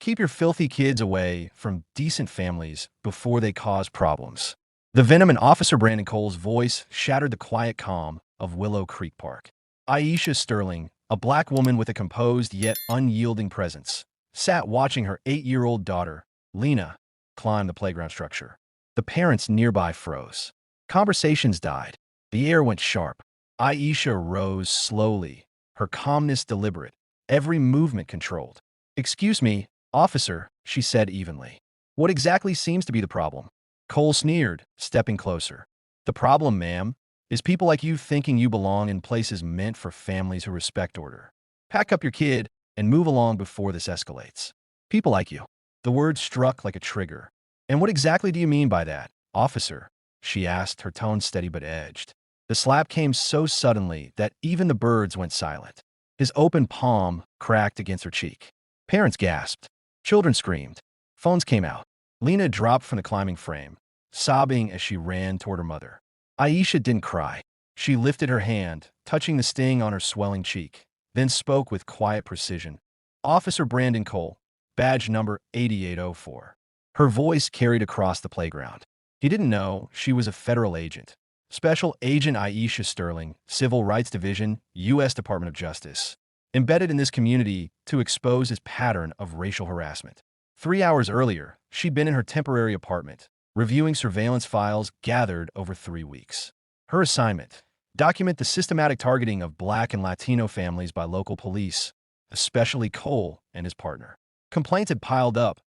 Keep your filthy kids away from decent families before they cause problems. The venom in Officer Brandon Cole's voice shattered the quiet calm of Willow Creek Park. Aisha Sterling, a black woman with a composed yet unyielding presence, sat watching her 8-year-old daughter, Lena, climb the playground structure. The parents nearby froze. Conversations died. The air went sharp. Aisha rose slowly, her calmness deliberate, every movement controlled. "Excuse me, officer," she said evenly. "What exactly seems to be the problem?" Cole sneered, stepping closer. "The problem, ma'am, is people like you thinking you belong in places meant for families who respect order. Pack up your kid and move along before this escalates. People like you." The word struck like a trigger. "And what exactly do you mean by that, officer?" she asked, her tone steady but edged. The slap came so suddenly that even the birds went silent. His open palm cracked against her cheek. Parents gasped. Children screamed. Phones came out. Lena dropped from the climbing frame, sobbing as she ran toward her mother. Aisha didn't cry. She lifted her hand, touching the sting on her swelling cheek, then spoke with quiet precision. "Officer Brandon Cole, badge number 8804. Her voice carried across the playground. He didn't know she was a federal agent. Special Agent Aisha Sterling, Civil Rights Division, U.S. Department of Justice. Embedded in this community to expose his pattern of racial harassment. 3 hours earlier, she'd been in her temporary apartment, reviewing surveillance files gathered over 3 weeks. Her assignment: document the systematic targeting of Black and Latino families by local police, especially Cole and his partner. Complaints had piled up.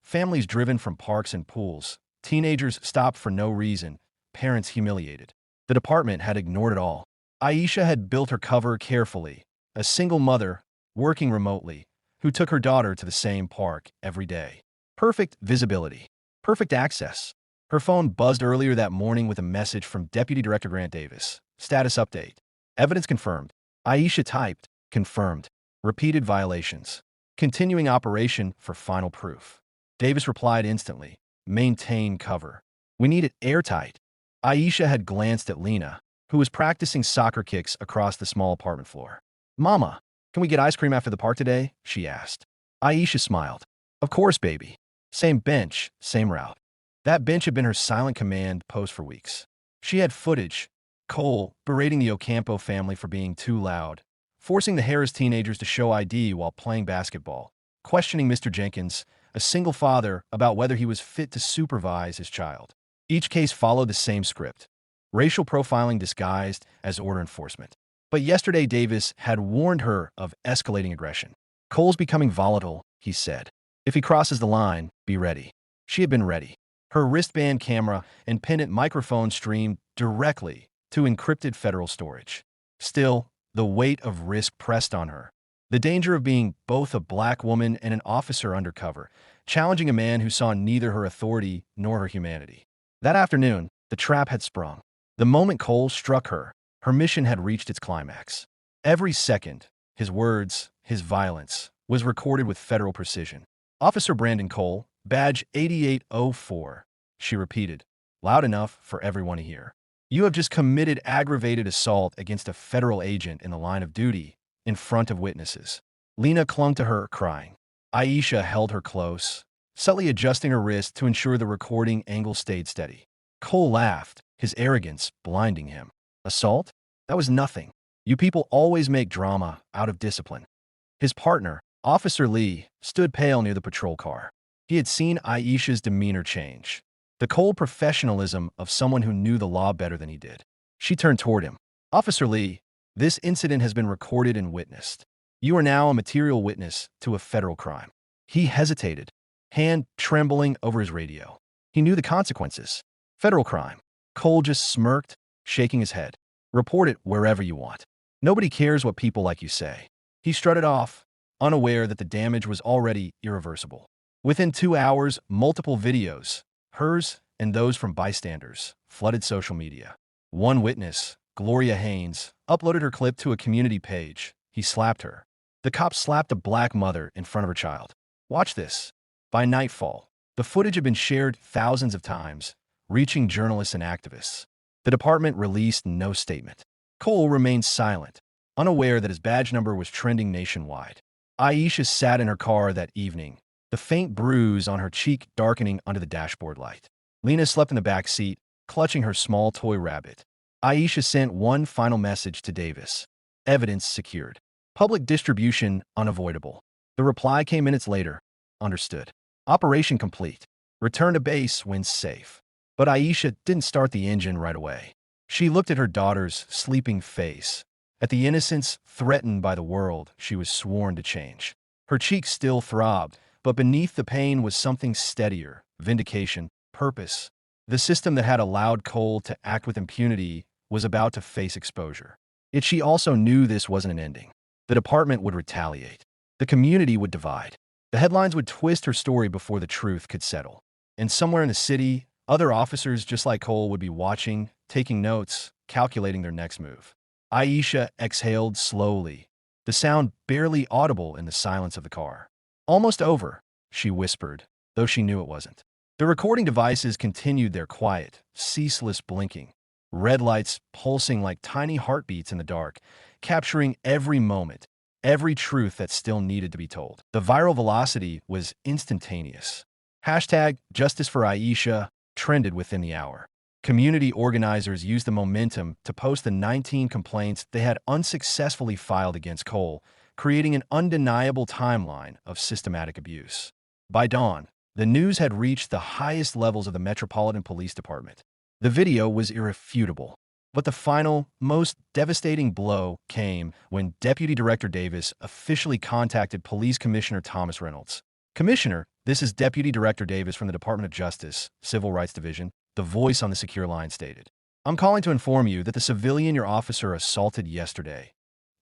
Families driven from parks and pools, teenagers stopped for no reason, parents humiliated. The department had ignored it all. Aisha had built her cover carefully, a single mother, working remotely, who took her daughter to the same park every day. Perfect visibility. Perfect access. Her phone buzzed earlier that morning with a message from Deputy Director Grant Davis. Status update. Evidence confirmed. Aisha typed, confirmed. Repeated violations. Continuing operation for final proof. Davis replied instantly. Maintain cover. We need it airtight. Aisha had glanced at Lena, who was practicing soccer kicks across the small apartment floor. "Mama, can we get ice cream after the park today?" she asked. Aisha smiled. "Of course, baby. Same bench, same route." That bench had been her silent command post for weeks. She had footage. Cole berating the Ocampo family for being too loud, forcing the Harris teenagers to show ID while playing basketball, questioning Mr. Jenkins, a single father, about whether he was fit to supervise his child. Each case followed the same script: racial profiling disguised as order enforcement. But yesterday Davis had warned her of escalating aggression. "Cole's becoming volatile," he said. "If he crosses the line, be ready." She had been ready. Her wristband camera and pendant microphone streamed directly to encrypted federal storage. Still, the weight of risk pressed on her. The danger of being both a black woman and an officer undercover, challenging a man who saw neither her authority nor her humanity. That afternoon, the trap had sprung. The moment Cole struck her, her mission had reached its climax. Every second, his words, his violence, was recorded with federal precision. "Officer Brandon Cole, badge 8804, she repeated, loud enough for everyone to hear. "You have just committed aggravated assault against a federal agent in the line of duty, in front of witnesses." Lena clung to her, crying. Aisha held her close, subtly adjusting her wrist to ensure the recording angle stayed steady. Cole laughed, his arrogance blinding him. "Assault? That was nothing. You people always make drama out of discipline." His partner, Officer Lee, stood pale near the patrol car. He had seen Aisha's demeanor change, the cold professionalism of someone who knew the law better than he did. She turned toward him. "Officer Lee, this incident has been recorded and witnessed. You are now a material witness to a federal crime." He hesitated, hand trembling over his radio. He knew the consequences. Federal crime. Cole just smirked, shaking his head. "Report it wherever you want. Nobody cares what people like you say." He strutted off, unaware that the damage was already irreversible. Within 2 hours, multiple videos, hers and those from bystanders, flooded social media. One witness, Gloria Haynes, uploaded her clip to a community page. He slapped her. The cop slapped a black mother in front of her child. "Watch this." By nightfall, the footage had been shared thousands of times, reaching journalists and activists. The department released no statement. Cole remained silent, unaware that his badge number was trending nationwide. Aisha sat in her car that evening, the faint bruise on her cheek darkening under the dashboard light. Lena slept in the back seat, clutching her small toy rabbit. Aisha sent one final message to Davis. Evidence secured. Public distribution unavoidable. The reply came minutes later. Understood. Operation complete. Return to base when safe. But Aisha didn't start the engine right away. She looked at her daughter's sleeping face, at the innocence threatened by the world she was sworn to change. Her cheeks still throbbed, but beneath the pain was something steadier, vindication, purpose. The system that had allowed Cole to act with impunity was about to face exposure. Yet she also knew this wasn't an ending. The department would retaliate. The community would divide. The headlines would twist her story before the truth could settle. And somewhere in the city, other officers just like Cole would be watching, taking notes, calculating their next move. Aisha exhaled slowly, the sound barely audible in the silence of the car. Almost over, she whispered, though she knew it wasn't. The recording devices continued their quiet, ceaseless blinking, red lights pulsing like tiny heartbeats in the dark, capturing every moment, every truth that still needed to be told. The viral velocity was instantaneous. Hashtag Justice for Aisha trended within the hour. Community organizers used the momentum to post the 19 complaints they had unsuccessfully filed against Cole, creating an undeniable timeline of systematic abuse. By dawn, the news had reached the highest levels of the Metropolitan Police Department. The video was irrefutable. But the final, most devastating blow came when Deputy Director Davis officially contacted Police Commissioner Thomas Reynolds. Commissioner, this is Deputy Director Davis from the Department of Justice, Civil Rights Division, the voice on the secure line stated. I'm calling to inform you that the civilian your officer assaulted yesterday,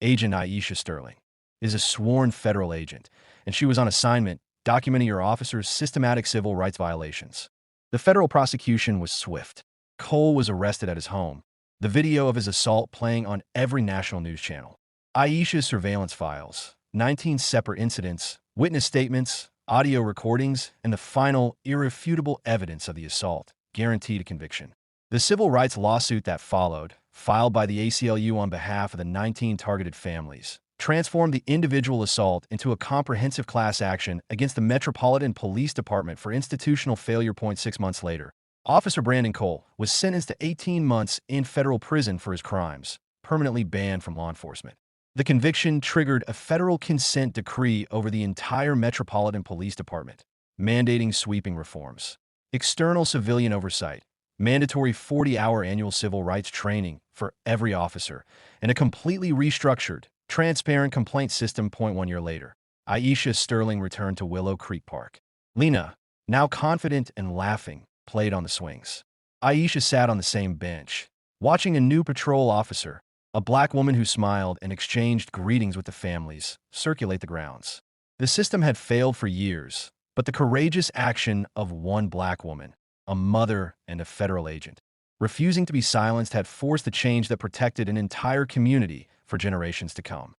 Agent Aisha Sterling, is a sworn federal agent, and she was on assignment documenting your officer's systematic civil rights violations. The federal prosecution was swift. Cole was arrested at his home, the video of his assault playing on every national news channel. Aisha's surveillance files, 19 separate incidents, witness statements, audio recordings, and the final, irrefutable evidence of the assault guaranteed a conviction. The civil rights lawsuit that followed, filed by the ACLU on behalf of the 19 targeted families, transformed the individual assault into a comprehensive class action against the Metropolitan Police Department for institutional failure. 6 months later, Officer Brandon Cole was sentenced to 18 months in federal prison for his crimes, permanently banned from law enforcement. The conviction triggered a federal consent decree over the entire Metropolitan Police Department, mandating sweeping reforms. External civilian oversight, mandatory 40-hour annual civil rights training for every officer, and a completely restructured, transparent complaint system. 1 year later, Aisha Sterling returned to Willow Creek Park. Lena, now confident and laughing, played on the swings. Aisha sat on the same bench, watching a new patrol officer, a black woman who smiled and exchanged greetings with the families, circulate the grounds. The system had failed for years, but the courageous action of one black woman, a mother and a federal agent, refusing to be silenced, had forced the change that protected an entire community for generations to come.